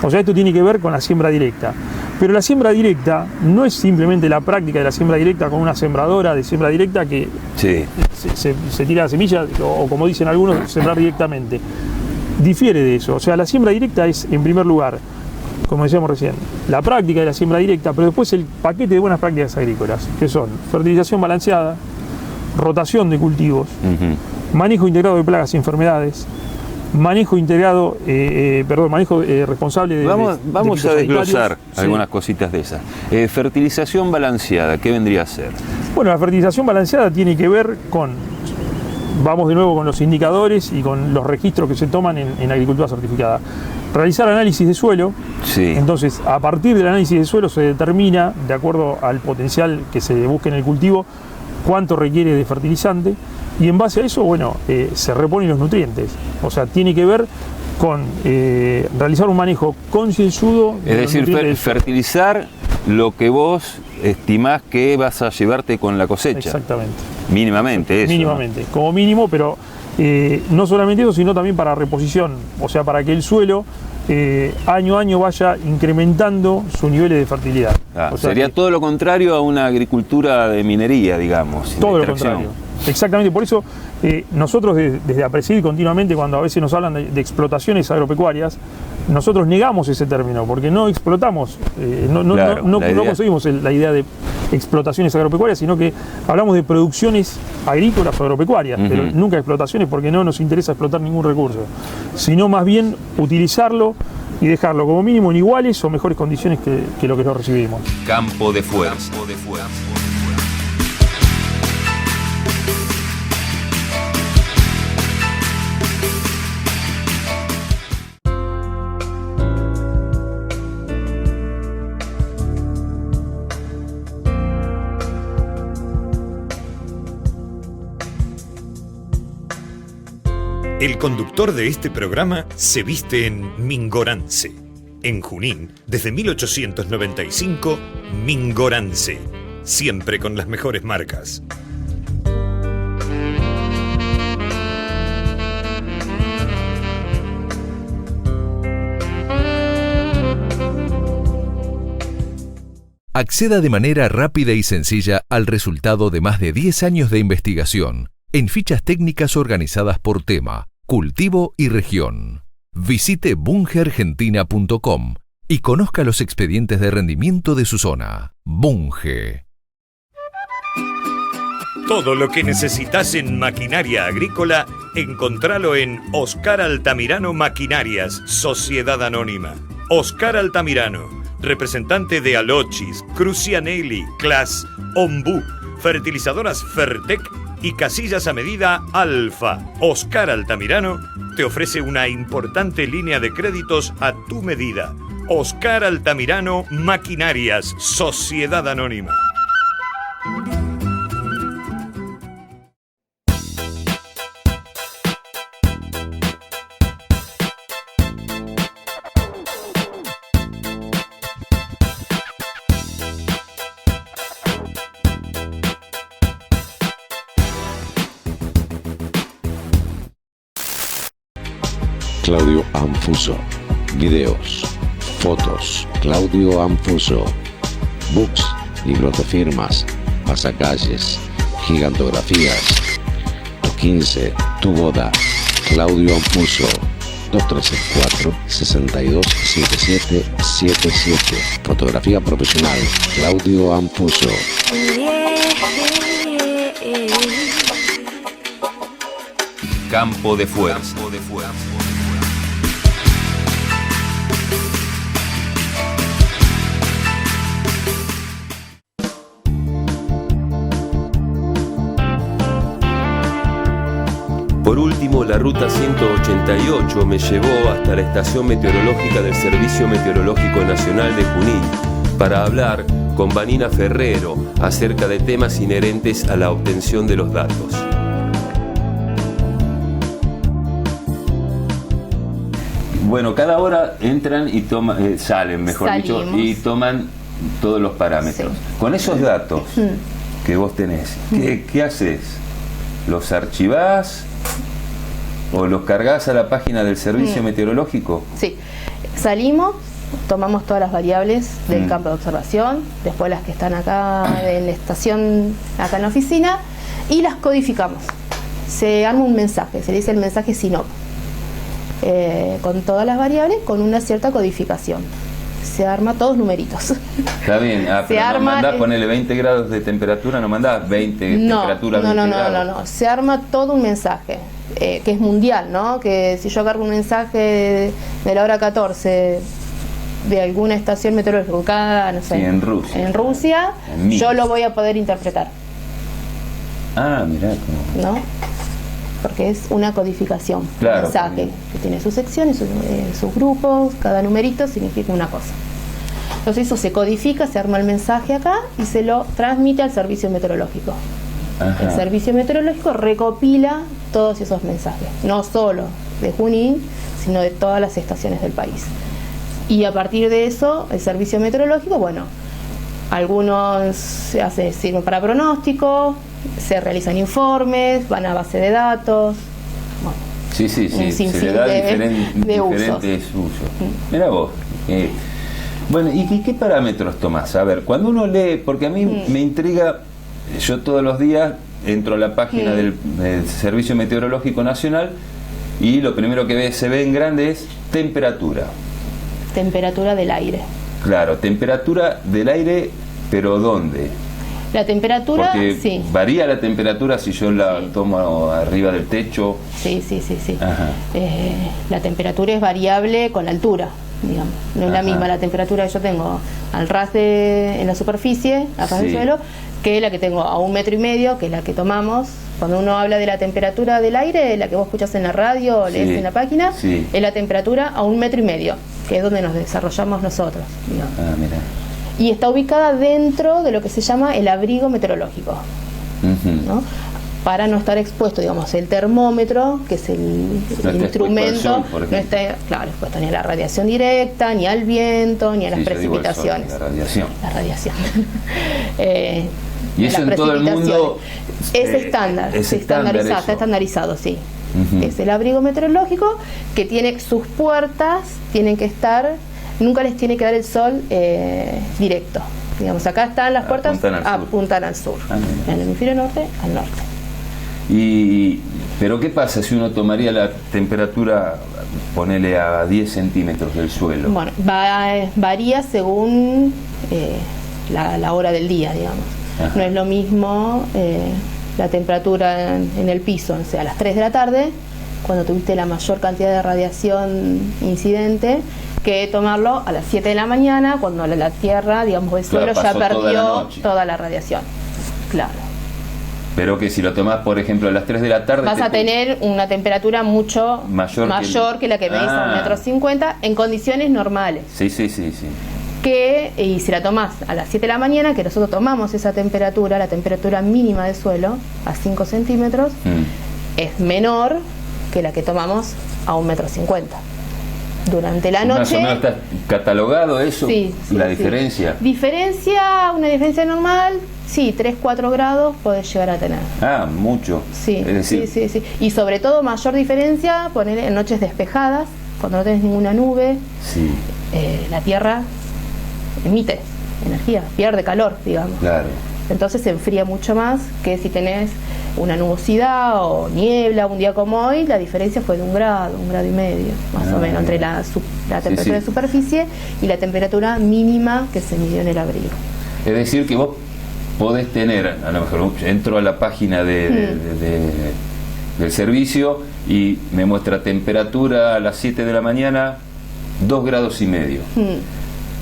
O sea, esto tiene que ver con la siembra directa. Pero la siembra directa no es simplemente la práctica de la siembra directa con una sembradora de siembra directa que se tira la semilla, o como dicen algunos, sembrar directamente. Difiere de eso. O sea, la siembra directa es, en primer lugar, como decíamos recién, la práctica de la siembra directa, pero después el paquete de buenas prácticas agrícolas, que son fertilización balanceada, rotación de cultivos, manejo integrado de plagas y enfermedades, manejo integrado, manejo responsable de... Vamos a desglosar algunas cositas de esas. Fertilización balanceada, ¿qué vendría a ser? Bueno, la fertilización balanceada tiene que ver con, vamos de nuevo con los indicadores y con los registros que se toman en agricultura certificada. Realizar análisis de suelo, entonces a partir del análisis de suelo se determina, de acuerdo al potencial que se busque en el cultivo, cuánto requiere de fertilizante, y en base a eso, bueno, se reponen los nutrientes. O sea, tiene que ver con realizar un manejo concienzudo. Es decir, fertilizar lo que vos estimás que vas a llevarte con la cosecha. Exactamente. Mínimamente eso. Mínimamente, ¿no? Como mínimo, pero no solamente eso, sino también para reposición. O sea, para que el suelo año a año vaya incrementando sus niveles de fertilidad. O sea, sería todo lo contrario a una agricultura de minería, digamos. Todo lo contrario. Exactamente, por eso nosotros desde APRESID continuamente, cuando a veces nos hablan de explotaciones agropecuarias, nosotros negamos ese término, porque no explotamos, no conseguimos la idea de explotaciones agropecuarias, sino que hablamos de producciones agrícolas o agropecuarias, pero nunca explotaciones, porque no nos interesa explotar ningún recurso, sino más bien utilizarlo y dejarlo como mínimo en iguales o mejores condiciones que lo que lo recibimos. Campo de fuerza. El conductor de este programa se viste en Mingorance. En Junín, desde 1895, Mingorance. Siempre con las mejores marcas. Acceda de manera rápida y sencilla al resultado de más de 10 años de investigación en fichas técnicas organizadas por tema, cultivo y región. Visite bungeargentina.com y conozca los expedientes de rendimiento de su zona. Bunge. Todo lo que necesitas en maquinaria agrícola, encontralo en Oscar Altamirano Maquinarias, Sociedad Anónima. Oscar Altamirano, representante de Alochis, Crucianelli, Claas, Ombú, fertilizadoras Fertec y casillas a medida Alfa. Oscar Altamirano te ofrece una importante línea de créditos a tu medida. Oscar Altamirano Maquinarias, Sociedad Anónima. Claudio Anfuso. Videos, fotos, Claudio Anfuso. Books, libros de firmas, pasacalles, gigantografías. 15, tu boda. Claudio Anfuso. 2364-627777. Fotografía profesional. Claudio Anfuso. Campo de fuerza. Por último, la ruta 188 me llevó hasta la estación meteorológica del Servicio Meteorológico Nacional de Junín para hablar con Vanina Ferrero acerca de temas inherentes a la obtención de los datos. Bueno, cada hora entran y salen, mejor dicho, y toman todos los parámetros. Sí. Con esos datos que vos tenés, ¿qué haces? ¿Los archivás o los cargas a la página del servicio meteorológico? Sí, salimos, tomamos todas las variables del campo de observación, después las que están acá en la estación, acá en la oficina, y las codificamos. Se arma un mensaje, se le dice el mensaje SINOP, con todas las variables, con una cierta codificación. Se arma todos numeritos. Está bien, pero no mandás ponerle 20 grados de temperatura, no mandás 20 temperatura, 20 grados. No, se arma todo un mensaje, que es mundial, ¿no? Que si yo agarro un mensaje de la hora 14 de alguna estación meteorológica, no sé, sí, en Rusia, yo lo voy a poder interpretar. Ah, mirá cómo. ¿No? Porque es una codificación, claro, un mensaje que tiene sus secciones, sus grupos, cada numerito significa una cosa. Entonces eso se codifica, se arma el mensaje acá y se lo transmite al servicio meteorológico. Ajá. El servicio meteorológico recopila todos esos mensajes, no solo de Junín, sino de todas las estaciones del país. Y a partir de eso, el servicio meteorológico, bueno, algunos sirven para pronóstico, se realizan informes, van a base de datos. Bueno, sí, se le da diferentes usos. Mirá vos. Bueno, ¿y qué parámetros tomás? A ver, cuando uno lee, porque a mí me intriga, yo todos los días entro a la página del Servicio Meteorológico Nacional y lo primero que se ve en grande es temperatura. Temperatura del aire. Claro, temperatura del aire, pero ¿dónde? La temperatura, porque sí. ¿Varía la temperatura si yo la tomo arriba del techo? Sí. La temperatura es variable con la altura, digamos. No es la misma la temperatura que yo tengo al ras en la superficie, al ras del suelo, que la que tengo a 1,5 metros, que es la que tomamos. Cuando uno habla de la temperatura del aire, la que vos escuchás en la radio o lees en la página, es la temperatura a 1,5 metros, que es donde nos desarrollamos nosotros, digamos. Ah, mira. Y está ubicada dentro de lo que se llama el abrigo meteorológico, ¿no? Para no estar expuesto, digamos, el termómetro, que es el instrumento, no está expuesto ni a la radiación directa, ni al viento, ni a las precipitaciones. La radiación. Y eso en todo el mundo es estándar, está estandarizado, sí. Es el abrigo meteorológico que tiene sus puertas, tienen que estar, nunca les tiene que dar el sol directo. Digamos, acá están las puertas, apuntan al sur. En el hemisferio norte, al norte. Pero ¿qué pasa si uno tomaría la temperatura, ponele a 10 centímetros del suelo? Bueno, varía según la hora del día, digamos. Ajá. No es lo mismo la temperatura en el piso, o sea, a las 3 de la tarde, cuando tuviste la mayor cantidad de radiación incidente, que tomarlo a las 7 de la mañana, cuando la Tierra, digamos, el suelo ya perdió toda la radiación. Claro. Pero que si lo tomás, por ejemplo, a las 3 de la tarde... Vas a tener una temperatura mucho mayor que la que medís a 1,50 metros en condiciones normales. Sí. Y si la tomás a las 7 de la mañana, que nosotros tomamos esa temperatura, la temperatura mínima del suelo, a 5 centímetros, es menor que la que tomamos a 1,50 metros. Durante la noche... ¿Más o menos está catalogado eso? ¿La diferencia? Una diferencia normal, 3-4 grados podés llegar a tener. Ah, mucho. Sí. Y sobre todo mayor diferencia, poner en noches despejadas, cuando no tenés ninguna nube, la Tierra emite energía, pierde calor, digamos. Claro. Entonces se enfría mucho más que si tenés una nubosidad o niebla un día como hoy. La diferencia fue de 1 grado, 1,5 grados, más o menos, entre la temperatura de superficie y la temperatura mínima que se midió en el abrigo. Es decir, que vos podés tener, a lo mejor entro a la página del servicio y me muestra temperatura a las 7 de la mañana 2,5 grados.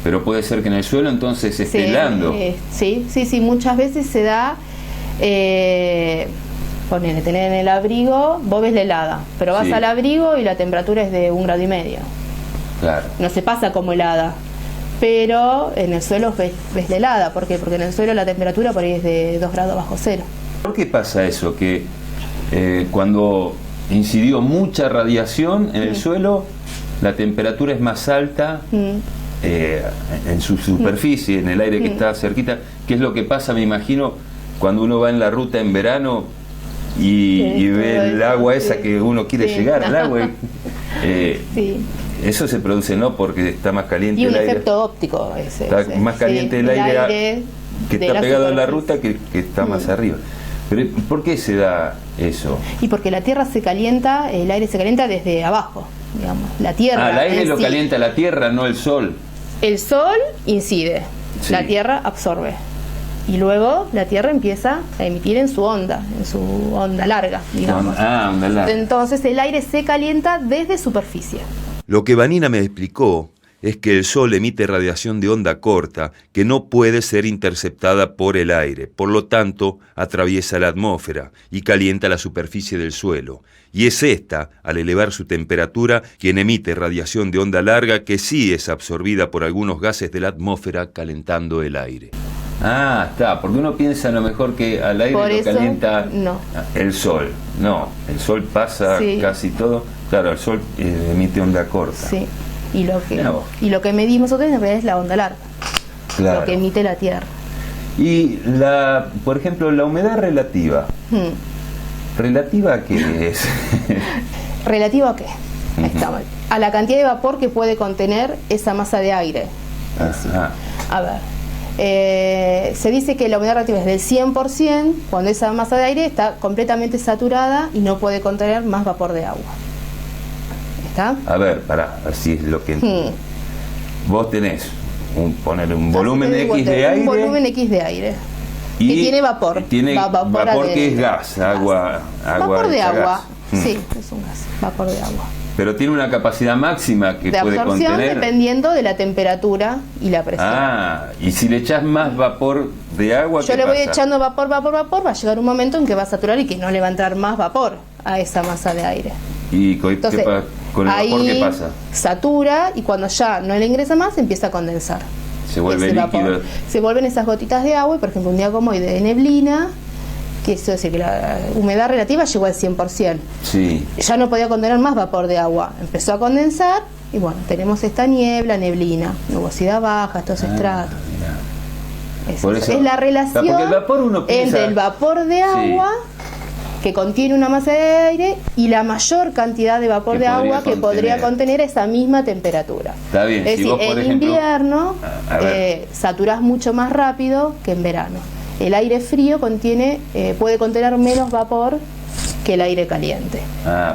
Pero puede ser que en el suelo entonces esté helando. Sí, muchas veces se da, tener en el abrigo, vos ves la helada, pero vas al abrigo y la temperatura es de 1,5 grados. Claro. No se pasa como helada, pero en el suelo ves la helada. ¿Por qué? Porque en el suelo la temperatura por ahí es de 2 grados bajo cero. ¿Por qué pasa eso? Que cuando incidió mucha radiación en el suelo, la temperatura es más alta en su superficie, en el aire que está cerquita. ¿Qué es lo que pasa, me imagino, cuando uno va en la ruta en verano y ve el agua esa que uno quiere llegar al agua? Eso se produce no porque está más caliente y un el aire. efecto óptico ese. Está más caliente el aire que está pegado a la ruta que está más arriba. Pero ¿por qué se da eso? Y porque la Tierra se calienta, el aire se calienta desde abajo, digamos. La Tierra. El aire lo calienta la Tierra, no el Sol. El Sol incide, la Tierra absorbe. Y luego la Tierra empieza a emitir en su onda larga, digamos. Onda larga. Entonces el aire se calienta desde superficie. Lo que Vanina me explicó es que el Sol emite radiación de onda corta que no puede ser interceptada por el aire, por lo tanto atraviesa la atmósfera y calienta la superficie del suelo. Y es esta, al elevar su temperatura, quien emite radiación de onda larga que sí es absorbida por algunos gases de la atmósfera calentando el aire. Está, porque uno piensa a lo mejor que al aire lo calienta el Sol. No, el Sol pasa casi todo. Claro, el Sol emite onda corta. Sí. Y lo que medimos nosotros en realidad es la onda larga, lo que emite la Tierra. Y por ejemplo, la humedad relativa. ¿Relativa a qué es? ¿Relativa a qué? Está mal. A la cantidad de vapor que puede contener esa masa de aire. A ver, se dice que la humedad relativa es del 100% cuando esa masa de aire está completamente saturada y no puede contener más vapor de agua. ¿Está? A ver, así es lo que vos tenés ponerle un volumen X de aire. Un volumen X de aire. Que tiene vapor. Tiene vapor que es gas, agua. Vapor de agua. Sí, es un gas. Vapor de agua. Pero tiene una capacidad máxima que puede contener. De absorción dependiendo de la temperatura y la presión. Y si le echás más vapor de agua, yo le voy echando vapor, va a llegar un momento en que va a saturar y que no le va a entrar más vapor a esa masa de aire. ¿Y entonces, con el vapor qué pasa? Satura y cuando ya no le ingresa más, empieza a condensar. Se vuelve líquido. Se vuelven esas gotitas de agua y, por ejemplo, un día como hoy de neblina, que eso es decir que la humedad relativa llegó al 100%. Sí. Ya no podía contener más vapor de agua. Empezó a condensar y bueno, tenemos esta neblina, nubosidad baja, estos estratos. Eso es la relación entre el vapor de agua que contiene una masa de aire y la mayor cantidad de vapor de agua que podría contener esa misma temperatura. Está bien. Es decir, vos, por ejemplo, invierno saturás mucho más rápido que en verano. El aire frío puede contener menos vapor que el aire caliente.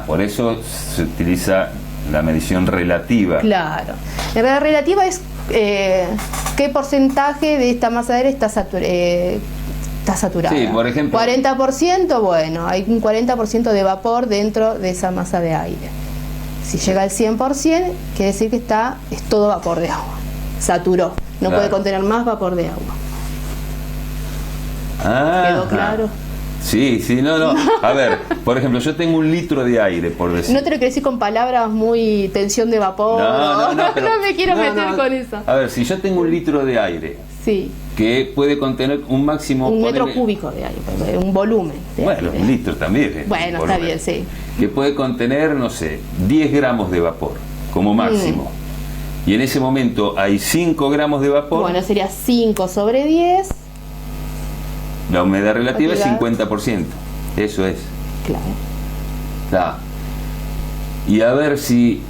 Por eso se utiliza la medición relativa. Claro. La relativa es qué porcentaje de esta masa de aire está saturada. Sí, por ejemplo. 40%, bueno, hay un 40% de vapor dentro de esa masa de aire. Si llega al 100%, quiere decir que es todo vapor de agua. Saturó. No puede contener más vapor de agua. ¿Quedó claro? Sí, no. A ver, por ejemplo, yo tengo 1 litro de aire, por decir. No te lo quiero decir con palabras muy tensión de vapor. No, no me quiero meter con eso. A ver, si yo tengo 1 litro de aire, que puede contener un máximo... 1 metro cúbico de aire, un volumen. Bueno, 1 litro también. Bueno, está bien, sí. Que puede contener, no sé, 10 gramos de vapor, como máximo. Y en ese momento hay 5 gramos de vapor. Bueno, sería 5 sobre 10. La humedad relativa es 50%. Eso es. Claro. Y a ver si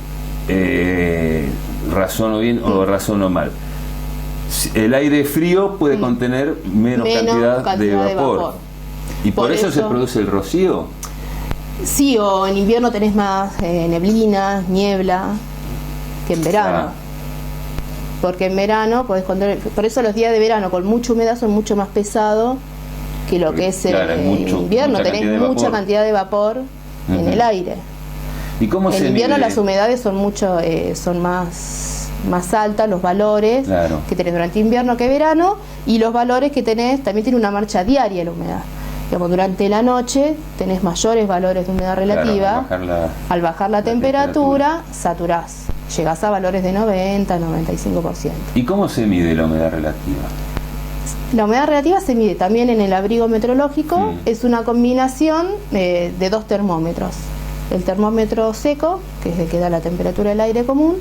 razono bien o razono mal. El aire frío puede contener menos cantidad de vapor. ¿Y por eso se produce el rocío? Sí, o en invierno tenés más neblina, niebla, que en verano. Porque en verano podés contener... Por eso los días de verano con mucha humedad son mucho más pesados que lo que es invierno. Tenés mucha cantidad de vapor en el aire. ¿Y cómo en invierno las humedades son más altas, los valores que tenés durante invierno que verano, y los valores que tenés también tiene una marcha diaria la humedad. Digamos, durante la noche tenés mayores valores de humedad relativa. Al bajar la temperatura, saturás. llegás a valores de 90, 95%. ¿Y cómo se mide la humedad relativa? La humedad relativa se mide también en el abrigo meteorológico, es una combinación de 2 termómetros. El termómetro seco, que es el que da la temperatura del aire común,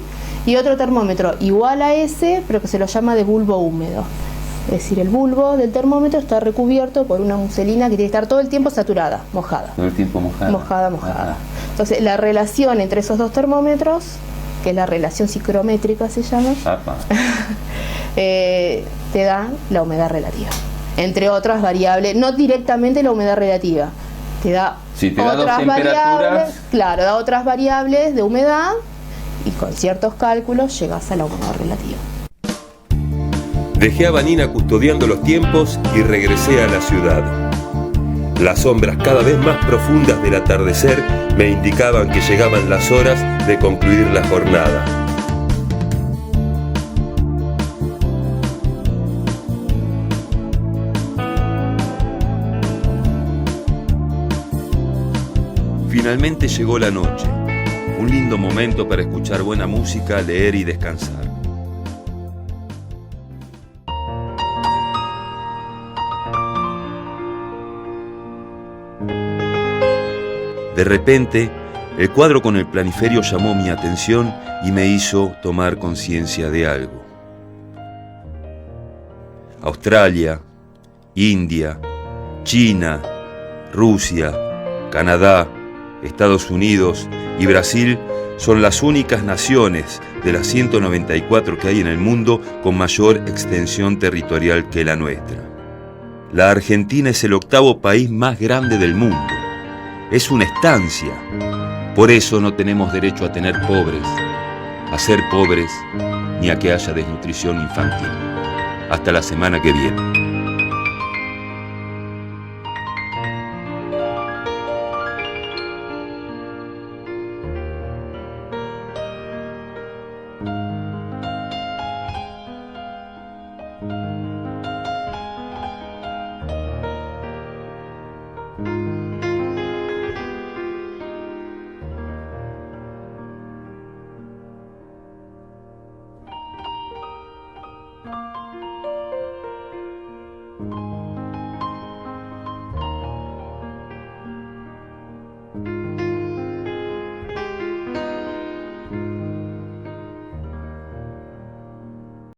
y otro termómetro igual a ese, pero que se lo llama de bulbo húmedo. Es decir, el bulbo del termómetro está recubierto por una muselina que tiene que estar todo el tiempo saturada, mojada. Todo el tiempo mojada. Mojada. Entonces, la relación entre esos 2 termómetros, que es la relación psicrométrica se llama, te da la humedad relativa. Entre otras variables, no directamente la humedad relativa, te da otras variables, claro, da otras variables de humedad y con ciertos cálculos llegas a la humedad relativa. Dejé a Vanina custodiando los tiempos y regresé a la ciudad. Las sombras cada vez más profundas del atardecer me indicaban que llegaban las horas de concluir la jornada. Finalmente llegó la noche, un lindo momento para escuchar buena música, leer y descansar. De repente, el cuadro con el planiferio llamó mi atención y me hizo tomar conciencia de algo. Australia, India, China, Rusia, Canadá, Estados Unidos y Brasil son las únicas naciones de las 194 que hay en el mundo con mayor extensión territorial que la nuestra. La Argentina es el 8º país más grande del mundo. Es una estancia. Por eso no tenemos derecho a tener pobres, a ser pobres, ni a que haya desnutrición infantil. Hasta la semana que viene.